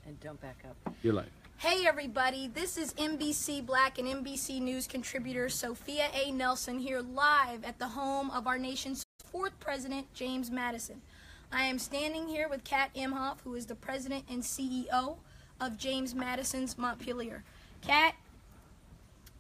And don't back up. You're live. Hey everybody, this is NBC Black and NBC News contributor Sophia Nelson here live at the home of our nation's fourth president, James Madison. I am standing here with Kat Imhoff, who is the president and CEO of James Madison's Montpelier. Kat?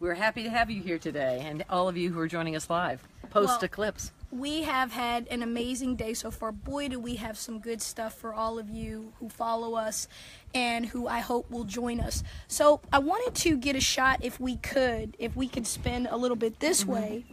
We're happy to have you here today, and all of you who are joining us live, post-eclipse. We have had an amazing day so far. Boy, do we have some good stuff for all of you who follow us and who I hope will join us. So I wanted to get a shot, if we could spin a little bit this way.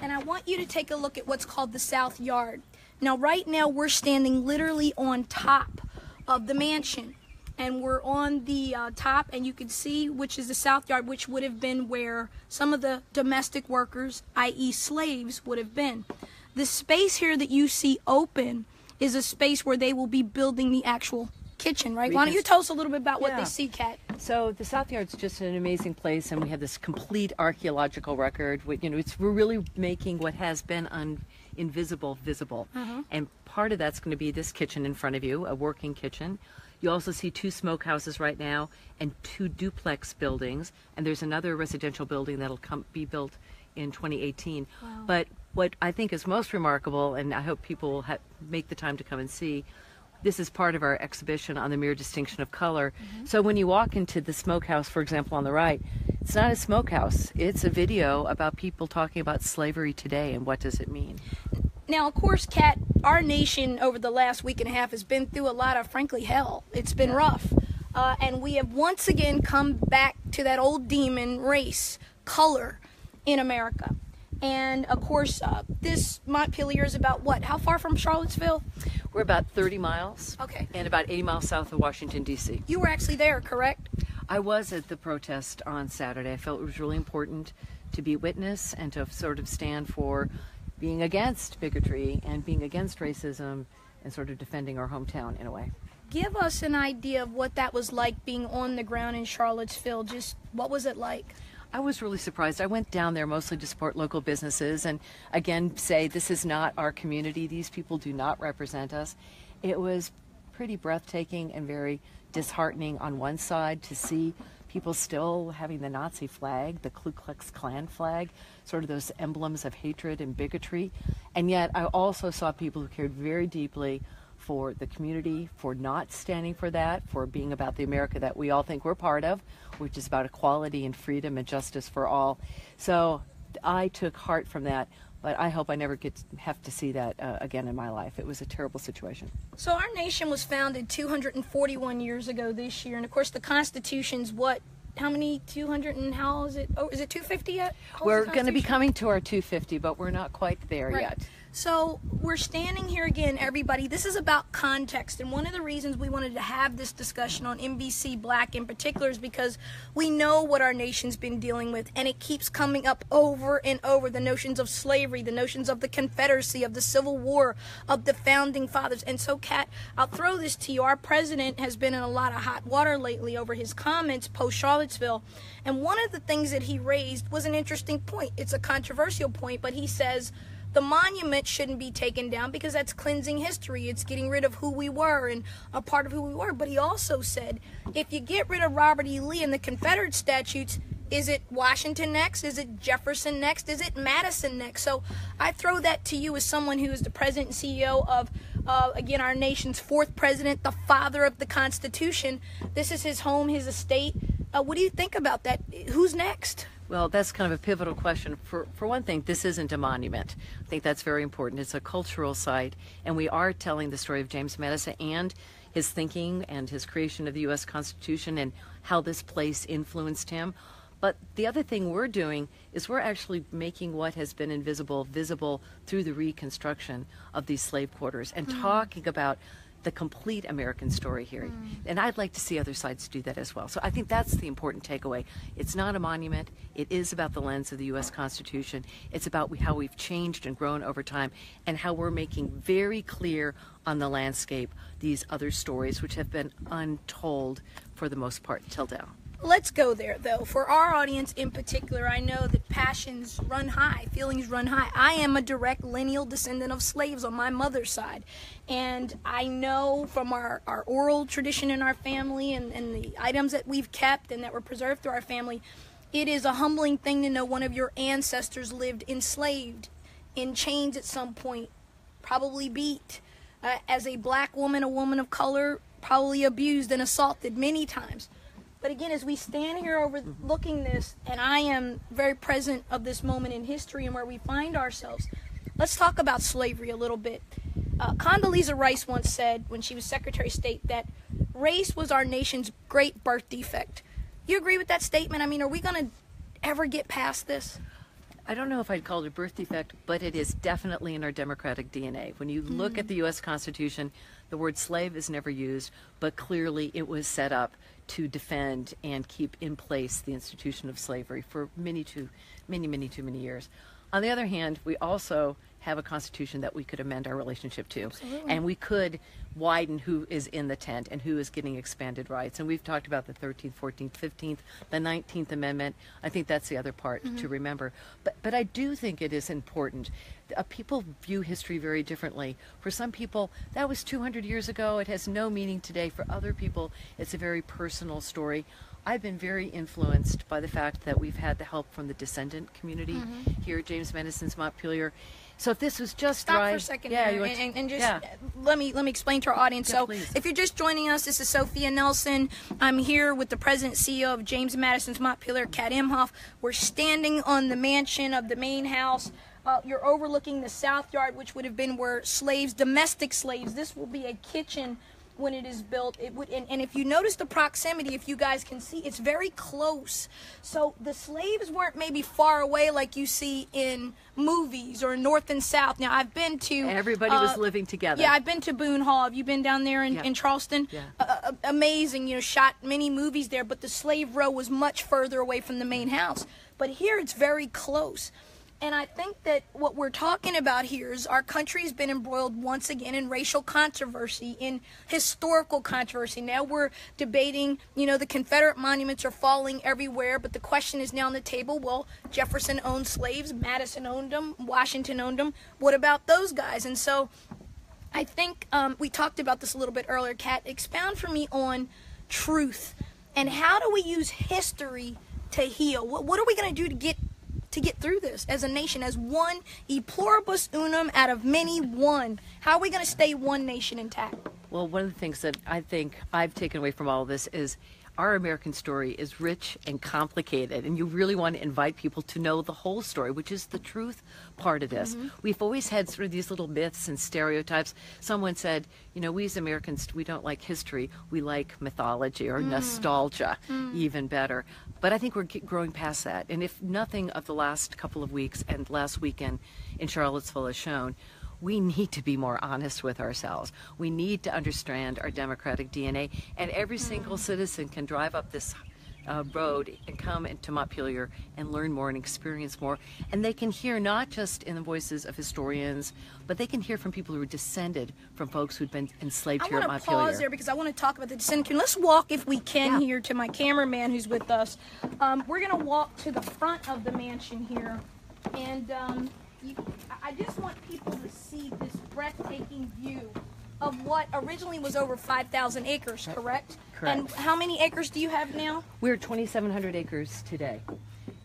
And I want you to take a look at what's called the South Yard. Now, right now, we're standing literally on top of the mansion. And we're on the top, and you can see which is the South Yard, which would have been where some of the domestic workers, i.e. slaves, would have been. The space here that you see open is a space where they will be building the actual kitchen, right? Why don't you tell us a little bit about what they see, Kat? So the South Yard's just an amazing place, and we have this complete archaeological record. We're really making what has been invisible visible. And part of that's going to be this kitchen in front of you, a working kitchen. You also see 2 smokehouses right now and 2 duplex buildings, and there's another residential building that'll be built in 2018. Wow. But what I think is most remarkable, and I hope people will make the time to come and see, this is part of our exhibition on the mere distinction of color. So when you walk into the smokehouse, for example, on the right, it's not a smokehouse. It's a video about people talking about slavery today and what does it mean. Now, of course, Kat, our nation over the last week and a half has been through a lot of, frankly, hell. It's been rough. And we have once again come back to that old demon race, color, in America. And, of course, this Montpelier is about what? How far from Charlottesville? We're about 30 miles. Okay. And about 80 miles south of Washington, D.C. You were actually there, correct? I was at the protest on Saturday. I felt it was really important to be witness and to sort of stand for being against bigotry and being against racism and sort of defending our hometown in a way. Give us an idea of what that was like being on the ground in Charlottesville. Just what was it like? I was really surprised. I went down there mostly to support local businesses and again say this is not our community. These people do not represent us. It was pretty breathtaking and very disheartening on one side to see people still having the Nazi flag, the Ku Klux Klan flag, sort of those emblems of hatred and bigotry. And yet I also saw people who cared very deeply for the community, for not standing for that, for being about the America that we all think we're part of, which is about equality and freedom and justice for all. So I took heart from that, but I hope I never have to see that again in my life. It was a terrible situation. So our nation was founded 241 years ago this year, and of course the Constitution's what? How many? 200 and how is it? Oh, is it 250 yet? We're going to be coming to our 250, but we're not quite there yet. So we're standing here again, everybody. This is about context, and one of the reasons we wanted to have this discussion on NBC Black in particular is because we know what our nation's been dealing with, and it keeps coming up over and over. The notions of slavery, the notions of the Confederacy, of the Civil War, of the Founding Fathers. And so, Kat, I'll throw this to you. Our president has been in a lot of hot water lately over his comments post-Charlottesville, and one of the things that he raised was an interesting point. It's a controversial point, but he says the monument shouldn't be taken down because that's cleansing history. It's getting rid of who we were and a part of who we were. But he also said, if you get rid of Robert E. Lee and the Confederate statutes, is it Washington next? Is it Jefferson next? Is it Madison next? So I throw that to you as someone who is the president and CEO of, again, our nation's fourth president, the father of the Constitution. This is his home, his estate. What do you think about that? Who's next? Well, that's kind of a pivotal question. For one thing, this isn't a monument. I think that's very important. It's a cultural site, and we are telling the story of James Madison and his thinking and his creation of the U.S. Constitution and how this place influenced him. But the other thing we're doing is we're actually making what has been invisible visible through the reconstruction of these slave quarters and talking about the complete American story here. And I'd like to see other sides do that as well. So I think that's the important takeaway. It's not a monument. It is about the lens of the U.S. Constitution. It's about how we've changed and grown over time and how we're making very clear on the landscape these other stories which have been untold for the most part till now. Let's go there, though. For our audience in particular, I know that passions run high, feelings run high. I am a direct lineal descendant of slaves on my mother's side. And I know from our oral tradition in our family and the items that we've kept and that were preserved through our family, it is a humbling thing to know one of your ancestors lived enslaved, in chains at some point, probably beat. As a black woman, a woman of color, probably abused and assaulted many times. But again, as we stand here overlooking this, and I am very present of this moment in history and where we find ourselves, let's talk about slavery a little bit. Condoleezza Rice once said, when she was Secretary of State, that race was our nation's great birth defect. You agree with that statement? I mean, are we going to ever get past this? I don't know if I'd call it a birth defect, but it is definitely in our democratic DNA. When you look at the U.S. Constitution, the word slave is never used, but clearly it was set up to defend and keep in place the institution of slavery for many too many years. On the other hand, we also have a constitution that we could amend our relationship to. Absolutely. And we could widen who is in the tent and who is getting expanded rights. And we've talked about the 13th, 14th, 15th, the 19th Amendment. I think that's the other part to remember. But I do think it is important. People view history very differently. For some people, that was 200 years ago. It has no meaning today. For other people, it's a very personal story. I've been very influenced by the fact that we've had the help from the descendant community here at James Madison's Montpelier. So if this was just Stop right, for a second yeah, here, and just let me explain to our audience. Yeah, so please. if you're just joining us, this is Sophia Nelson. I'm here with the president CEO of James Madison's Montpelier, Kat Imhoff. We're standing on the mansion of the main house. You're overlooking the south yard, which would have been where slaves, domestic slaves, this will be a kitchen when it is built. It would, and if you notice the proximity, if you guys can see, it's very close. So the slaves weren't maybe far away like you see in movies or north and south. Now I've been to everybody was living together. Yeah, I've been to Boone Hall. Have you been down there in Charleston? Yeah. Amazing, you know, shot many movies there, but the slave row was much further away from the main house. But here it's very close. And I think that what we're talking about here is our country's been embroiled once again in racial controversy, in historical controversy. Now we're debating, you know, the Confederate monuments are falling everywhere, but the question is now on the table, well, Jefferson owned slaves, Madison owned them, Washington owned them. What about those guys? And so I think we talked about this a little bit earlier. Kat, expound for me on truth and how do we use history to heal? What are we going to do to get through this as a nation, as one, e pluribus unum, out of many, one? How are we going to stay one nation intact? Well, one of the things that I think I've taken away from all of this is our American story is rich and complicated, and you really want to invite people to know the whole story, which is the truth part of this. We've always had sort of these little myths and stereotypes. Someone said, you know, we as Americans, we don't like history, we like mythology or nostalgia, even better. But I think we're growing past that. And if nothing of the last couple of weeks and last weekend in Charlottesville has shown, we need to be more honest with ourselves. We need to understand our democratic DNA. And every single citizen can drive up this road and come into Montpelier and learn more and experience more. And they can hear not just in the voices of historians, but they can hear from people who are descended from folks who'd been enslaved here at Montpelier. I want to pause there because I want to talk about the descendant. Let's walk, if we can, here to my cameraman who's with us. We're going to walk to the front of the mansion here. And I just want people to see this breathtaking view of what originally was over 5,000 acres, correct? Correct. And how many acres do you have now? We're 2,700 acres today.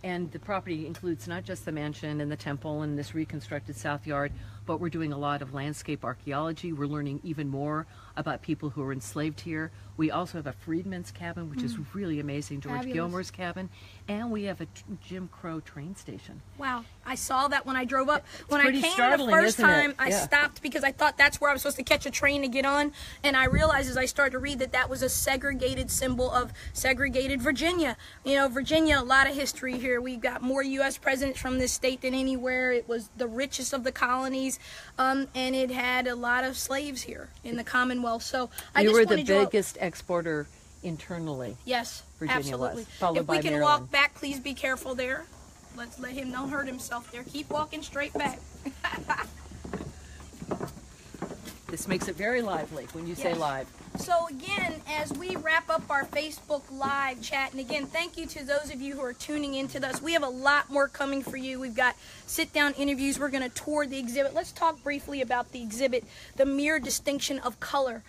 And the property includes not just the mansion and the temple and this reconstructed south yard, but we're doing a lot of landscape archaeology. We're learning even more about people who were enslaved here. We also have a freedman's cabin, which is really amazing, George Fabulous. Gilmore's cabin, and we have a Jim Crow train station. Wow, I saw that when I drove up. When I pretty came startling, the first isn't it? time, I Yeah. stopped because I thought that's where I was supposed to catch a train to get on, and I realized as I started to read that that was a segregated symbol of segregated Virginia. You know, Virginia, a lot of history here. We've got more U.S. presidents from this state than anywhere. It was the richest of the colonies, and it had a lot of slaves here in the Commonwealth. So I We just were wanted the you all- biggest exporter internally. Yes, Virginia absolutely. was, followed if we by can Maryland. walk back, please be careful there. Let's let him not hurt himself there. Keep walking straight back. This makes it very lively when you say Yes. live. So again, as we wrap up our Facebook Live chat, and again, thank you to those of you who are tuning into us. We have a lot more coming for you. We've got sit-down interviews. We're going to tour the exhibit. Let's talk briefly about the exhibit, The Mere Distinction of Color.